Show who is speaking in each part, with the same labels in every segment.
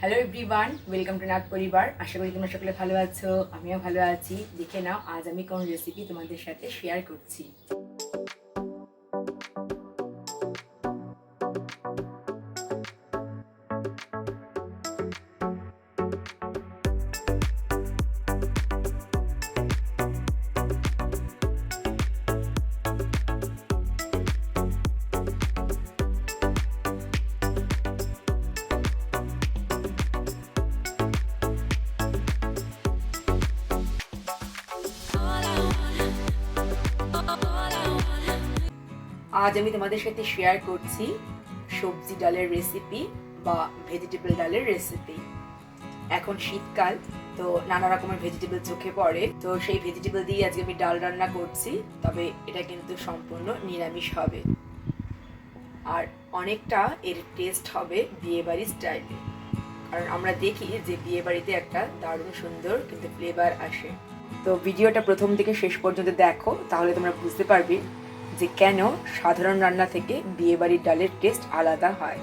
Speaker 1: Hello everyone, welcome to Nath পরিবার। আশা করি তোমরা সকলে ভালো আছো, আমিও ভালো আছি। দেখে নাও আজ আমি কোন রেসিপি তোমাদের সাথে শেয়ার করছি। আজ আমি তোমাদের সাথে শেয়ার করছি সবজি ডালের রেসিপি বা ভেজিটেবল ডালের রেসিপি। এখন শীতকাল, তো নানা রকমের ভেজিটেবল চোখে পড়ে, তো সেই ভেজিটেবল দিয়ে আজকে আমি ডাল রান্না করছি। তবে এটা কিন্তু সম্পূর্ণ নিরামিষ হবে, আর অনেকটা এর টেস্ট হবে বিয়েবাড়ির স্টাইলে। কারণ আমরা দেখি যে বিয়ে বাড়িতে একটা দারুণ সুন্দর কিন্তু ফ্লেভার আসে। তো ভিডিওটা প্রথম থেকে শেষ পর্যন্ত দেখো, তাহলে তোমরা বুঝতে পারবে যে কেন সাধারণ রান্না থেকে বিয়েবাড়ির ডালের টেস্ট আলাদা হয়।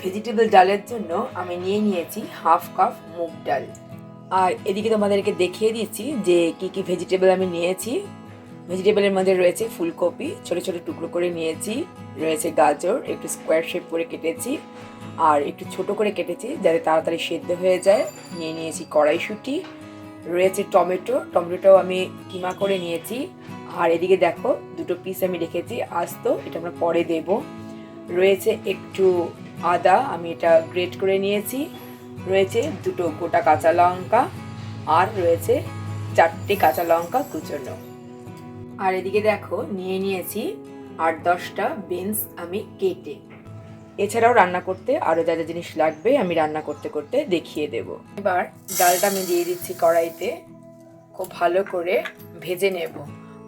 Speaker 1: ভেজিটেবল ডালের জন্য আমি নিয়েছি হাফ কাপ মুগ ডাল। আর এদিকে তোমাদেরকে দেখিয়ে দিচ্ছি যে কি কি ভেজিটেবল আমি নিয়েছি। ভেজিটেবলের মধ্যে রয়েছে ফুলকপি, ছোট ছোট টুকরো করে নিয়েছি, রয়েছে গাজর, একটু স্কোয়ার শেপ করে কেটেছি আর একটু ছোট করে কেটেছি যাতে তাড়াতাড়ি সেদ্ধ হয়ে যায়। নিয়েছি কড়াইশুঁটি, রয়েছে টমেটোটাও আমি কিমা করে নিয়েছি। আর এদিকে দেখো দুটো পিস আমি রেখেছি আস্ত, এটা আমরা পরে দেব। রয়েছে একটু আদা, আমি এটা গ্রেট করে নিয়েছি। রয়েছে দুটো গোটা কাঁচা লঙ্কা, আর রয়েছে 4টে কাঁচা লঙ্কা কুচনো। আর এদিকে দেখো নিয়েছি 8-10টা বিনস আমি কেটে। এছাড়াও রান্না করতে আরও যা যা জিনিস লাগবে আমি রান্না করতে করতে দেখিয়ে দেব। এবার ডালটা আমি দিয়ে দিচ্ছি কড়াইতে, খুব ভালো করে ভেজে নেব।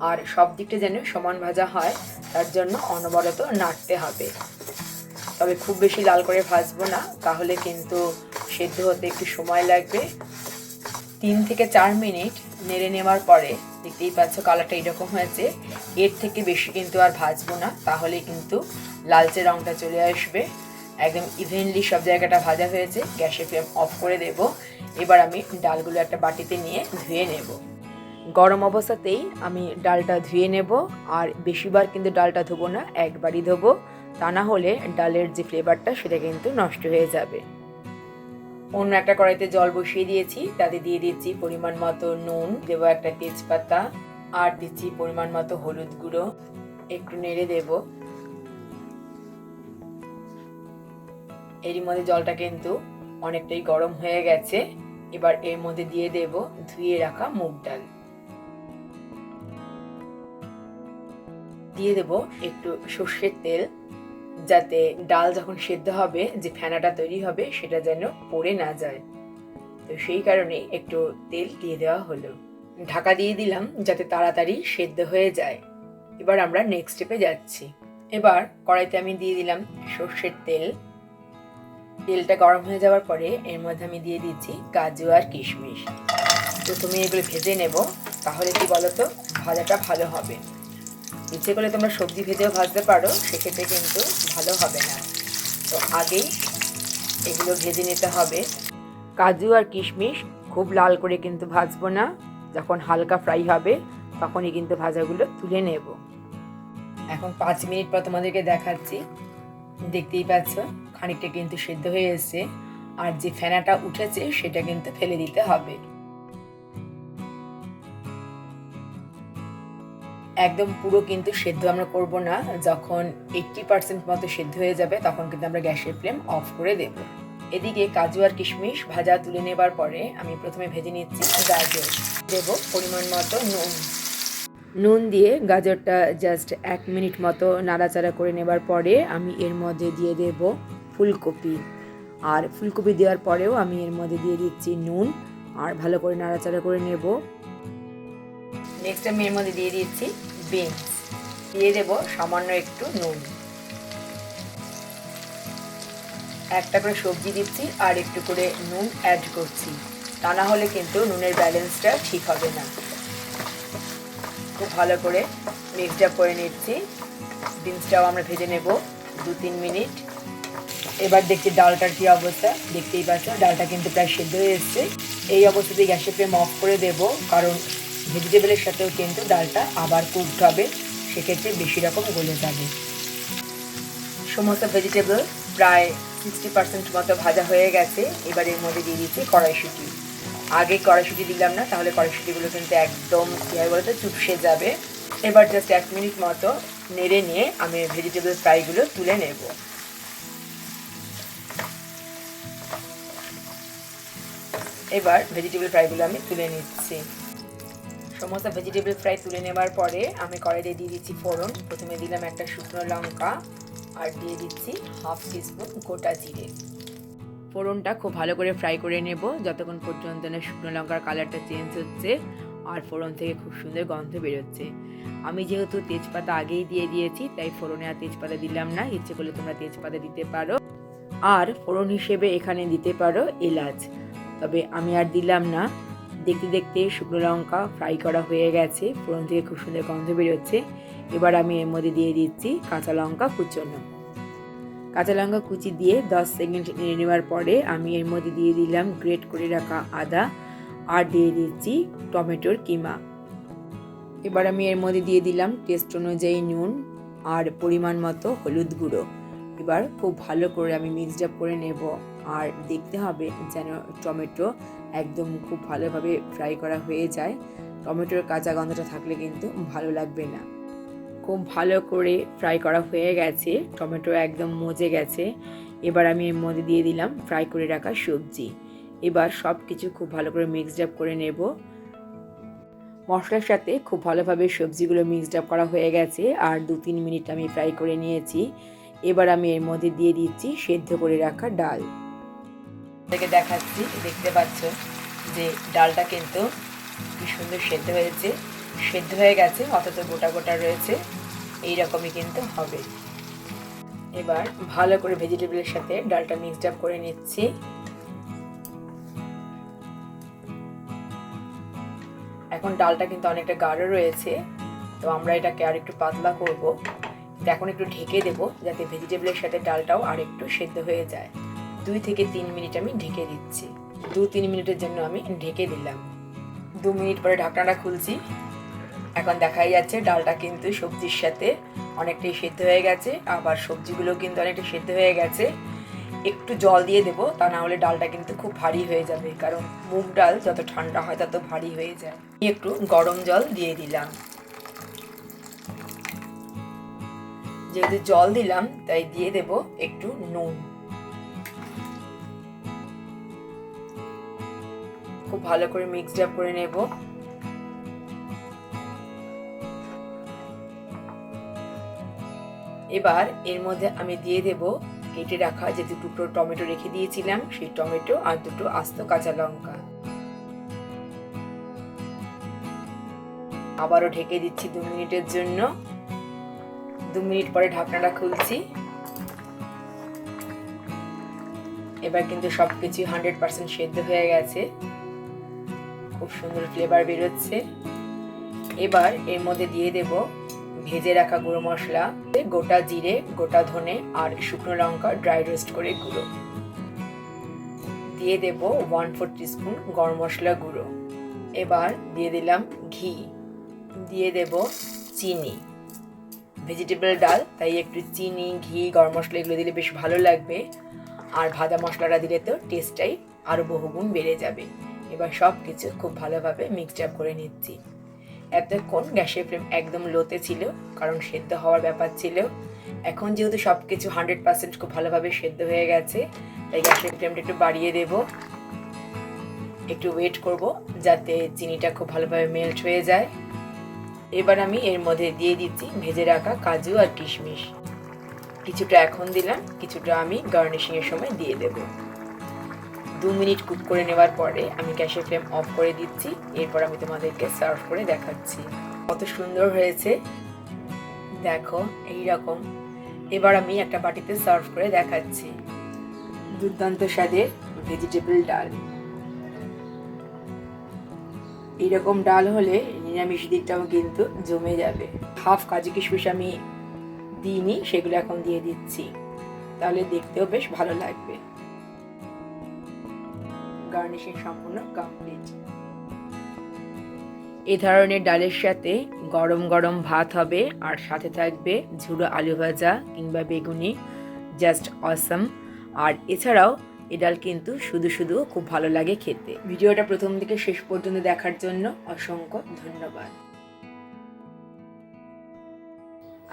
Speaker 1: আর সব দিকটা যেন সমান ভাজা হয় তার জন্য অনবরত নাড়তে হবে। তবে খুব বেশি লাল করে ভাজবো না, তাহলে কিন্তু সেদ্ধ হতে একটু সময় লাগবে। 3 থেকে 4 মিনিট নেড়ে নেওয়ার পরে দেখতেই পাচ্ছ কালারটা এরকম হয়েছে। এর থেকে বেশি কিন্তু আর ভাজবো না, তাহলে কিন্তু লালচে রঙটা চলে আসবে। একদম ইভেনলি সব জায়গাটা ভাজা হয়েছে, গ্যাসের ফ্লেম অফ করে দেব। এবার আমি ডালগুলো একটা বাটিতে নিয়ে ধুয়ে নেব। গরম অবস্থাতেই আমি ডালটা ধুয়ে নেব, আর বেশিবার কিন্তু ডালটা ধোবো না, একবারই ধোবো, তা না হলে ডালের যে ফ্লেভারটা সেটা কিন্তু নষ্ট হয়ে যাবে। অন্য একটা কড়াইতে জল বসিয়ে দিয়েছি, তাতে দিয়ে দিচ্ছি পরিমাণ মতো নুন, দেবো একটা তেজপাতা, আর দিচ্ছি পরিমাণ মতো হলুদ গুঁড়ো, একটু নেড়ে দেব। এরই মধ্যে জলটা কিন্তু অনেকটাই গরম হয়ে গেছে। এবার এর মধ্যে দিয়ে দেব ধুয়ে রাখা মুগ ডাল, দিয়ে দেব একটু সর্ষের তেল, যাতে ডাল যখন সেদ্ধ হবে যে ফেনাটা তৈরি হবে সেটা যেন পড়ে না যায়। তো সেই কারণে একটু তেল দিয়ে দেওয়া হলো। ঢাকা দিয়ে দিলাম যাতে তাড়াতাড়ি সেদ্ধ হয়ে যায়। এবার আমরা নেক্সট স্টেপে যাচ্ছি। এবার কড়াইতে আমি দিয়ে দিলাম সর্ষের তেল। তেলটা গরম হয়ে যাওয়ার পরে এর মধ্যে আমি দিয়ে দিচ্ছি কাজু আর কিশমিশ। প্রথমে এগুলো ভেজে নেব, তাহলে কি বলতো ভাজাটা ভালো হবে। ইচ্ছে করলে তোমরা সবজি ভেজেও ভাজতে পারো, সেক্ষেত্রে কিন্তু ভালো হবে না। তো আগেই এগুলো ভেজে নিতে হবে। কাজু আর কিশমিশ খুব লাল করে কিন্তু ভাজবো না, যখন হালকা ফ্রাই হবে তখনই কিন্তু ভাজাগুলো তুলে নেব। এখন 5 মিনিট পর তোমাদেরকে দেখাচ্ছি। দেখতেই পাচ্ছ খানিকটা কিন্তু সেদ্ধ হয়ে এসেছে, আর যে ফেনাটা উঠেছে সেটা কিন্তু ফেলে দিতে হবে। একদম পুরো কিন্তু সেদ্ধ আমরা করব না, যখন 80% মতো সেদ্ধ হয়ে যাবে তখন কিন্তু আমরা গ্যাসের ফ্লেম অফ করে দেব। এদিকে কাজু আর কিশমিশ ভাজা তুলে নেবার পরে আমি প্রথমে ভেজে নিচ্ছি গাজর। দেব পরিমাণ মতো নুন দিয়ে গাজরটা জাস্ট 1 মিনিট মতো নাড়াচাড়া করে নেবার পরে আমি এর মধ্যে দিয়ে দেব ফুলকপি। আর ফুলকপি দেওয়ার পরেও আমি এর মধ্যে দিয়ে দিচ্ছি নুন, আর ভালো করে নাড়াচাড়া করে নেব। নেক্সট আমি এর মধ্যে দিয়ে দিচ্ছি বিনস, দিয়ে দেব সামান্য একটু নুন। একটা করে সবজি দিচ্ছি আর একটু করে নুন অ্যাড করছি, তা না হলে কিন্তু নুনের ব্যালেন্সটা ঠিক হবে না। খুব ভালো করে মিক্সড আপ করে নিচ্ছি। বিনসটাও আমরা ভেজে নেব 2-3 মিনিট। এবার দেখছি ডালটার কি অবস্থা। দেখতেই পাচ্ছ ডালটা কিন্তু প্রায় সেদ্ধ হয়ে এসছে। এই অবস্থাতেই গ্যাসের ফ্লেম অফ করে দেব, কারণ ভেজিটেবলের সাথেও কিন্তু ডালটা আবার কুকড হবে, সেক্ষেত্রে বেশি রকম গলে যাবে। সমস্ত ভেজিটেবল প্রায় 60% মতো ভাজা হয়ে গেছে। এবার এর মধ্যে দিয়ে দিচ্ছি কড়াইশুঁটি। আগে কড়াইশুঁটি দিলাম না, তাহলে কড়াইশুঁটিগুলো কিন্তু একদম কী হয় বলতে চুপসে যাবে। এবার জাস্ট 1 মিনিট মতো নেড়ে নিয়ে আমি ভেজিটেবল ফ্রাইগুলো তুলে নেব। এবার ভেজিটেবল ফ্রাইগুলো আমি তুলে নিচ্ছি। সমস্ত ভেজিটেবল ফ্রাই তুলে নেবার পরে আমি কড়াইতে দিয়ে দিচ্ছি ফোড়ন। প্রথমে দিলাম একটা শুকনো লঙ্কা আর দিয়ে দিচ্ছি হাফ টিস্পুন গোটা জিরে। ফোড়নটা খুব ভালো করে ফ্রাই করে নেব যতক্ষণ পর্যন্ত না শুকনো লঙ্কার কালারটা চেঞ্জ হচ্ছে আর ফোড়ন থেকে খুব সুন্দর গন্ধ বেরোচ্ছে। আমি যেহেতু তেজপাতা আগেই দিয়ে দিয়েছি, তাই ফোড়নে আর তেজপাতা দিলাম না। ইচ্ছে করলে তোমরা তেজপাতা দিতে পারো, আর ফোড়ন হিসেবে এখানে দিতে পারো এলাচ, তবে আমি আর দিলাম না। দেখতে দেখতে শুকনো লঙ্কা ফ্রাই করা হয়ে গেছে, ফোড়ন থেকে খুব সুন্দর গন্ধ বেরোচ্ছে। এবার আমি এর মধ্যে দিয়ে দিচ্ছি কাঁচা লঙ্কা কুচনো। কাঁচা লঙ্কা কুচি দিয়ে 10 সেকেন্ড নেড়ে নেওয়ার পরে আমি এর মধ্যে দিয়ে দিলাম গ্রেট করে রাখা আদা আর দিয়ে দিচ্ছি টমেটোর কিমা। এবার আমি এর মধ্যে দিয়ে দিলাম টেস্ট অনুযায়ী নুন আর পরিমাণ মতো হলুদ গুঁড়ো। এবার খুব ভালো করে আমি মিক্সড আপ করে নেব, আর দেখতে হবে যেন টমেটো একদম খুব ভালোভাবে ফ্রাই করা হয়ে যায়। টমেটোর কাঁচা গন্ধটা থাকলে কিন্তু ভালো লাগবে না। খুব ভালো করে ফ্রাই করা হয়ে গেছে, টমেটো একদম মজে গেছে। এবার আমি এর মধ্যে দিয়ে দিলাম ফ্রাই করে রাখা সবজি। এবার সব কিছু খুব ভালো করে মিক্সড আপ করে নেব। মশলার সাথে খুব ভালোভাবে সবজিগুলো মিক্সড আপ করা হয়ে গেছে, আর 2-3 মিনিট আমি ফ্রাই করে নিয়েছি। এবার আমি এর মধ্যে দিয়ে দিচ্ছি সেদ্ধ করে রাখা ডাল। থেকে দেখাচ্ছি, দেখতে পাচ্ছ যে ডালটা কিন্তু কি সুন্দর সেদ্ধ হয়েছে, সেদ্ধ হয়ে গেছে অথচ গোটা গোটা রয়েছে, এইরকমই কিন্তু হবে। এবার ভালো করে ভেজিটেবলের সাথে ডালটা মিক্সড আপ করে নিচ্ছি। এখন ডালটা কিন্তু অনেকটা গাঢ় রয়েছে, তো আমরা এটাকে আর একটু পাতলা করব। এখন একটু ঢেকে দেব যাতে ভেজিটেবলের সাথে ডালটাও আর একটু সেদ্ধ হয়ে যায়। 2 থেকে 3 মিনিট আমি ঢেকে দিচ্ছি। 2-3 মিনিটের জন্য আমি ঢেকে দিলাম। 2 মিনিট পরে ঢাকনাটা খুলছি। এখন দেখাই যাচ্ছে ডালটা কিন্তু সবজির সাথে অনেকটাই সেদ্ধ হয়ে গেছে, আবার সবজিগুলো কিন্তু অনেকটা সেদ্ধ হয়ে গেছে। একটু জল দিয়ে দেবো, তা না হলে ডালটা কিন্তু খুব ভারী হয়ে যাবে, কারণ মুগ ডাল যত ঠান্ডা হয় তত ভারী হয়ে যায়। একটু গরম জল দিয়ে দিলাম। যেহেতু জল দিলাম তাই দিয়ে দেব একটু নুন। খুব ভালো করে মিক্সড আপ করে নেব। এবার এর মধ্যে আমি দিয়ে দেব কেটে রাখা যে 2 টুকরো টমেটো রেখে দিয়েছিলাম, সেই টমেটো আর 2টো আস্ত কাঁচা লঙ্কা। আবারও ঢেকে দিচ্ছি 2 মিনিটের জন্য। 2 মিনিট পরে ঢাকনাটা খুলছি। এবার কিন্তু সবকিছু 100% সেদ্ধ হয়ে গেছে, খুব সুন্দর ফ্লেভার বেরোচ্ছে। এবার এর মধ্যে দিয়ে দেব ভেজে রাখা গুঁড়ো মশলা, গোটা জিরে, গোটা ধনে আর শুকনো লঙ্কা ড্রাই রোস্ট করে গুঁড়ো। দিয়ে দেব 1/4 টিস্পুন গরম মশলা গুঁড়ো। এবার দিয়ে দিলাম ঘি, দিয়ে দেব চিনি। ভেজিটেবল ডাল তাই একটু চিনি, ঘি, গরম মশলা এগুলো দিলে বেশ ভালো লাগবে, আর ভাজা মশলাটা দিলে তো টেস্টটাই আরও বহুগুণ বেড়ে যাবে। এবার সব কিছু খুব ভালোভাবে মিক্সড আপ করে নিচ্ছি। এতক্ষণ গ্যাসের ফ্লেম একদম লোতে ছিল, কারণ সেদ্ধ হওয়ার ব্যাপার ছিল। এখন যেহেতু সব কিছু 100% খুব ভালোভাবে সেদ্ধ হয়ে গেছে, তাই গ্যাসের ফ্লেমটা একটু বাড়িয়ে দেব। একটু ওয়েট করব যাতে চিনিটা খুব ভালোভাবে মেল্ট হয়ে যায়। এবার আমি এর মধ্যে দিয়ে দিচ্ছি ভেজে রাখা কাজু আর কিশমিশ। কিছুটা এখন দিলাম, কিছুটা আমি গার্নিশিংয়ের সময় দিয়ে দেব। 2 মিনিট কুক করে নেওয়ার পরে আমি গ্যাসের ফ্লেম অফ করে দিচ্ছি। এরপর আমি তোমাদেরকে সার্ভ করে দেখাচ্ছি। কত সুন্দর হয়েছে দেখো, এইরকম। এবার আমি একটা বাটিতে সার্ভ করে দেখাচ্ছি। দুর্দান্ত স্বাদের ভেজিটেবল ডাল। এইরকম ডাল হলে নিরামিষ দিকটাও কিন্তু জমে যাবে। হাফ কাজু কিশমিশ আমি দিইনি, সেগুলো এখন দিয়ে দিচ্ছি। তাহলে দেখতেও বেশ ভালো লাগবে। গার্নিশিং সম্পূর্ণ কমপ্লিট। এই ধরনের ডালের সাথে গরম গরম ভাত হবে আর সাথে থাকবে ঝুড়ো আলু ভাজা কিংবা বেগুনি, জাস্ট অসাম। আর এছাড়াও এই ডাল কিন্তু শুধু শুধু খুব ভালো লাগে খেতে। ভিডিওটা প্রথম থেকে শেষ পর্যন্ত দেখার জন্য অসংখ্য ধন্যবাদ।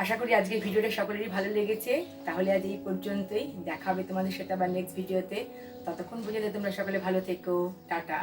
Speaker 1: আশা করি আজকের ভিডিওটা সকলেরই ভালো লেগেছে। তাহলে আজ এই পর্যন্তই, দেখা হবে তোমাদের সাথে আবার নেক্সট ভিডিওতে। ততক্ষণ পর্যন্ত তোমরা সকলে ভালো থেকো। টাটা।